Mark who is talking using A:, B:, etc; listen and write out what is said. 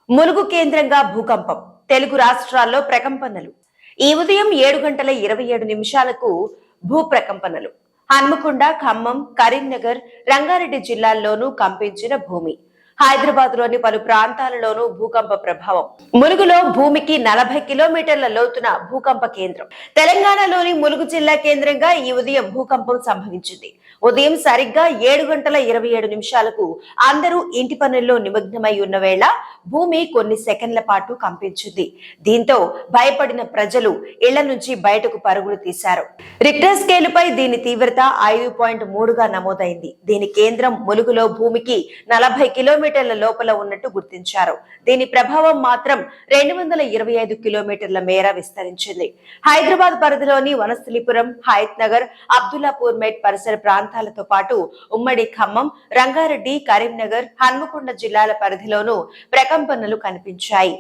A: ములుగు కేంద్రంగా భూకంపం. తెలుగు రాష్ట్రాల్లో ప్రకంపనలు. ఈ ఉదయం 7:27 భూ ప్రకంపనలు. హన్మకొండ, ఖమ్మం, కరీంనగర్, రంగారెడ్డి జిల్లాల్లోనూ కంపించిన భూమి. హైదరాబాద్ లోని పలు ప్రాంతాలలోనూ భూకంప ప్రభావం. ములుగులో భూమికి 40 కిలోమీటర్ల లోతున భూకంప కేంద్రం. తెలంగాణలోని ములుగు జిల్లా కేంద్రంగా ఈ ఉదయం భూకంపం సంభవించింది. ఉదయం సరిగ్గా 7:27 అందరూ ఇంటి పనుల్లో నిమగ్నమై ఉన్న వేళ భూమి కొన్ని సెకండ్ల పాటు కంపించింది. దీంతో భయపడిన ప్రజలు ఇళ్ల నుంచి బయటకు పరుగులు తీశారు. రిక్టర్ స్కేలుపై దీని తీవ్రత 5.3గా నమోదైంది. దీని కేంద్రం ములుగులో భూమికి 40 కిలోమీటర్ల లోపల ఉన్నట్టు గుర్తించారు. దీని ప్రభావం మాత్రం 225 కిలోమీటర్ల మేర విస్తరించింది. హైదరాబాద్ పరిధిలోని వనస్థలిపురం, హయత్ నగర్, అబ్దుల్లాపూర్ మెట్ పరిసర ప్రాంతాలతో పాటు ఉమ్మడి ఖమ్మం, రంగారెడ్డి, కరీంనగర్, హన్మకొండ జిల్లాల పరిధిలోనూ ప్రకంపనలు కనిపించాయి.